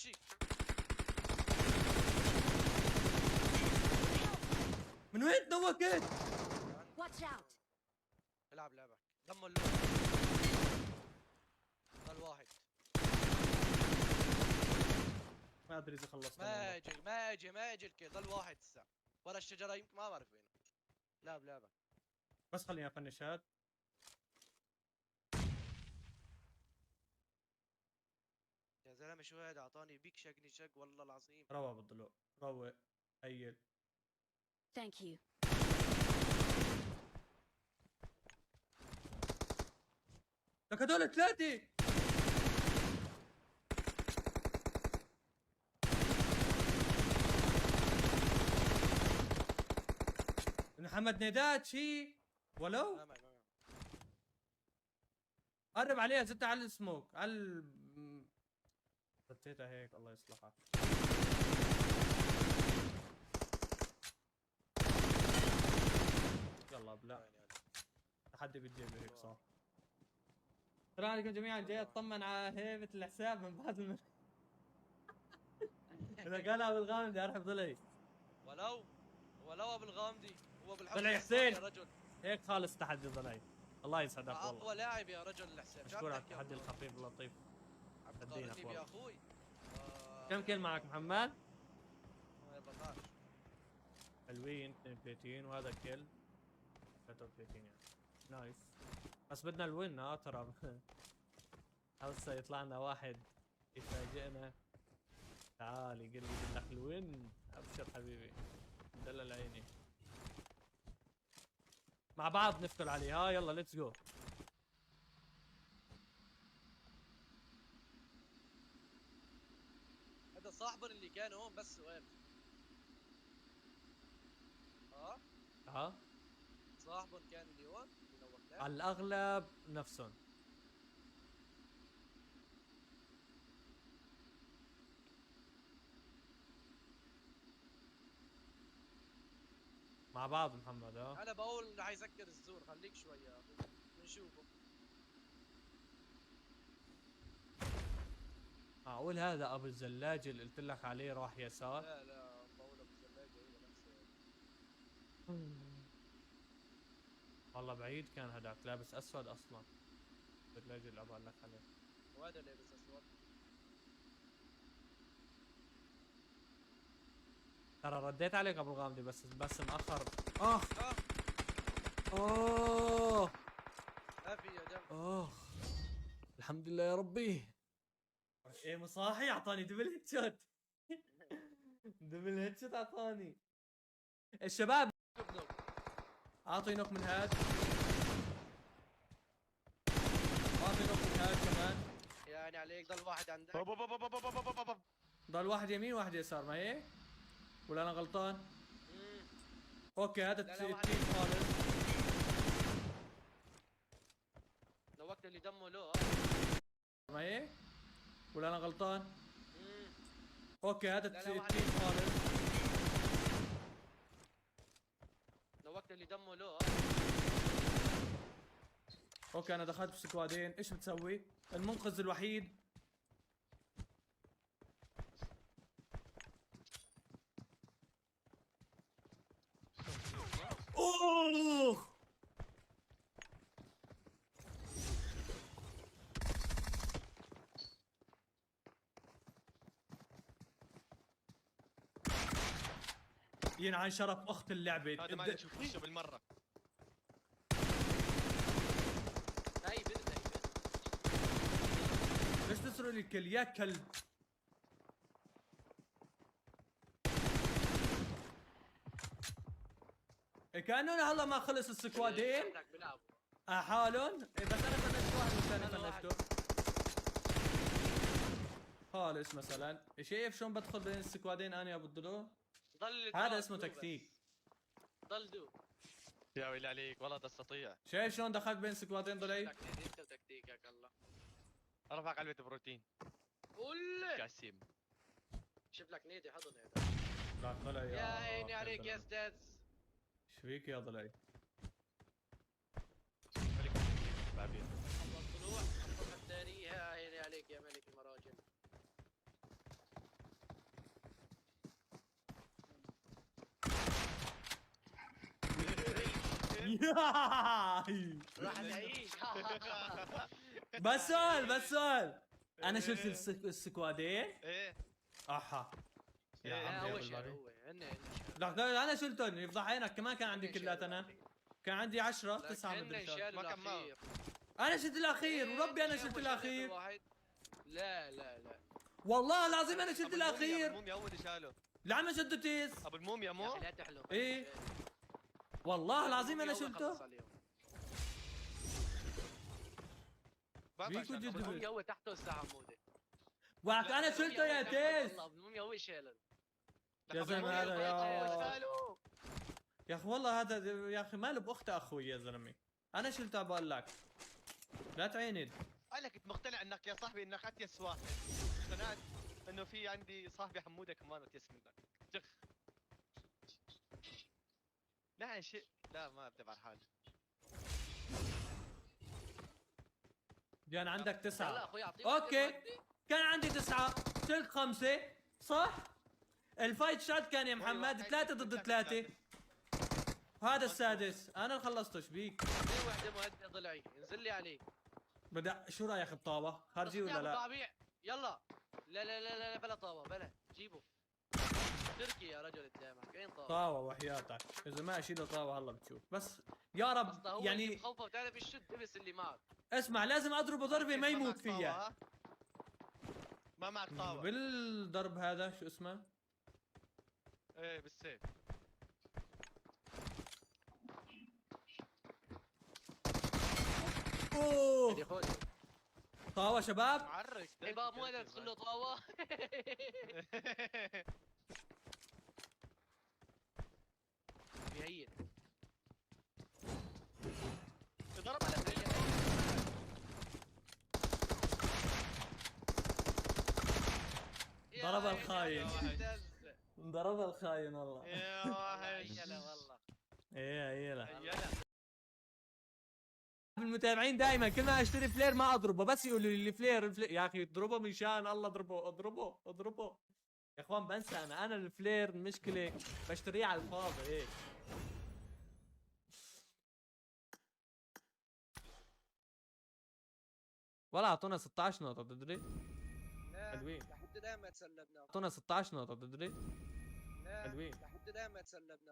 وشي. من وين تنوكت؟ Watch out! العب لعبك دمه اللون. ضل واحد. ما ادري اذا خلصنا. ما اجي الكل. ضل واحد هسه ورا الشجره يمكن ما بعرف وينه. لعب لعبك بس خليني افنش هاد. يا زلمه. شو هذا اعطاني بيك شقني شق والله العظيم. روق بالضلوع روق. هيل Thank you. لك هدول ثلاثة. محمد نداد شي ولو ما معي. قرب عليها زدت على السموك على حطيتها هيك الله يصلحها. يلا بلا تحدي بالجيب هيك صح. السلام عليكم جميعا. جاي اطمن على هيبة الحساب من بعد اذا قال ابو الغامدي ارحب ضلي. ولو ابو الغامدي هو بالحق ضلي يا حسين رجل. هيك خالص تحدي ضلي. الله يسعدك والله. اقوى لاعب يا رجل الحسين. مشكور على التحدي الخفيف اللطيف. عم تدينك تقارني والله. بيا اخوي. كم كيل معك محمد؟ يلا تعال. حلوين 32 وهذا كيل 33 يعني نايس. بس بدنا الوين ترى. هسه يطلع لنا واحد يفاجئنا. تعال يقول لي بدك الوين. ابشر حبيبي دلل عيني. مع بعض نفتل عليه. ها يلا ليتس جو. هذا صاحبنا اللي كان هون بس سؤال. ها صاحبهم كان اللي هون اللي نوقناه. على الاغلب نفسهم. مع بعض محمد. ها انا بقول رح يسكر الزور. خليك شوي يا اخوي بنشوفه. معقول هذا ابو الزلاج اللي قلت لك عليه راح يسار؟ لا بقول ابو الزلاجه هو نفسه. والله بعيد كان هذاك لابس اسود اصلا. الزلاج اللي ابغى لك عليه. وهذا لابس اسود. ترى رديت عليك ابو الغامدي بس مأخر. اه اوه ما في يا دم. الحمد لله يا ربي. ايه مصاحي اعطاني دبل هيد شوت. دبل هيد شوت اعطاني. الشباب اعطي نوك من هاد. اعطي نوك من هاد كمان. يعني عليك ضل واحد عندك. ضل واحد يمين واحد يسار ما هيك؟ ولا انا غلطان؟ اوكي هذا التيم خالص. لو وقت اللي دمه له ما هيك؟ ولا انا غلطان؟ اوكي هذا التيم خالص. لو وقت اللي دمه له اوكي انا دخلت بسكوادين. ايش بتسوي؟ المنقذ الوحيد. اوه ينعن شرف اخت اللعبه. هذا ما تشوف وشه بالمره. هاي بنت. ليش تسرق لي الكل يا كلب؟ كأنه هلا ما خلص السكوادين حالهم. بس انا فنشت واحد والثاني فنشته خالص. مثلا شايف شلون بدخل بين السكوادين انا يا ابو الضلوع؟ هذا اسمه تكتيك. ضل دو. يا ويلي عليك والله تستطيع. شايف شلون دخلت بين سكوادين ضلي؟ انت وتكتيكك الله. ارفع قلبة بروتين. قول جاسم. شوف لك نيدي حضن هذا. لا طلع يا عيني عليك يا استاذ. ايش فيك يا ضلي؟ بعدين الله الطلوع الطلوع الثاني. يا عيني عليك يا ملك المراجل. راح نعيش. بس سؤال انا شلت السكوادين. ايه احا يا لا، لا عمي هو يا شال، بالباري. هو هن لا انا شلتهم يفضح عينك، كمان كان عندي كلات انا، كان عندي 10 9 هن مدري شالوا ما كملوا. الاخير. انا شلت الاخير إيه، وربي انا مش شلت هو شال الاخير، واحد. لا لا لا والله العظيم انا شلت ابو الموميا الاخير. اول اللي شاله. لعم شدوا تيس، ابو الموميا يا مو اخي لا تحلم. إيه. والله العظيم انا شلته. فيكو جد الموميا هو تحته الساعة حمودة. وعك انا شلته يا تيس. والله الموميا هو شاله. يا زلمه هذا يا شاله. يا اخي والله هذا يا اخي ماله باخت اخوي يا زلمه، انا شلته بقول لك لا تعيند. انا كنت مقتنع انك يا صاحبي انك اتيس واحد. اقتنعت انه في عندي صاحبي حموده كمان اتيس منك. جخ. لا شيء، لا ما بتبع حالي. كان عندك يلا 9. اخوي اعطيه. اوكي كان عندي 9 شلت 5 صح؟ الفايت شات كان يا محمد 3 ضد 3. هذا السادس انا اللي خلصته. ايش بيك؟ في وحده مهدئه ضلعي انزل لي عليه. بدأ شو رايك بطابه خارجي ولا لا؟ طابيع يلا. لا لا لا لا بلا طابه بلا جيبه. تركي يا رجل قدامك وين طابه؟ طاوه وحياتك اذا ما اشيله طاوه هلا بتشوف. بس يا رب اصلا هو اللي يعني مخوفه وتعرف الشد بس اللي معك. اسمع لازم اضربه ضربه ما يموت فيها. ما معك طاوه. بالضرب هذا شو اسمه؟ ايه بالسيف. اوه يا اخوي طاوه شباب. معرك عباب مو قادر تدخل له طاوه. بيهين ضرب على فريق. ضرب الخاين. ضرب الخاين والله. يا واحد. يلا والله. ايه يلا يلا. المتابعين دائما كل ما اشتري فلير ما اضربه، بس يقولوا لي الفلير يا اخي اضربه مشان الله اضربه اضربه اضربه. يا اخوان بنسى انا الفلير المشكله بشتريه على الفاضي هيك. ولا اعطونا 16 نقطة تدري؟ حلوين. لحد الان ما تسلبنا. اعطونا 16 نقطة تدري؟ لا حلوين. لحد الان ما تسلبنا.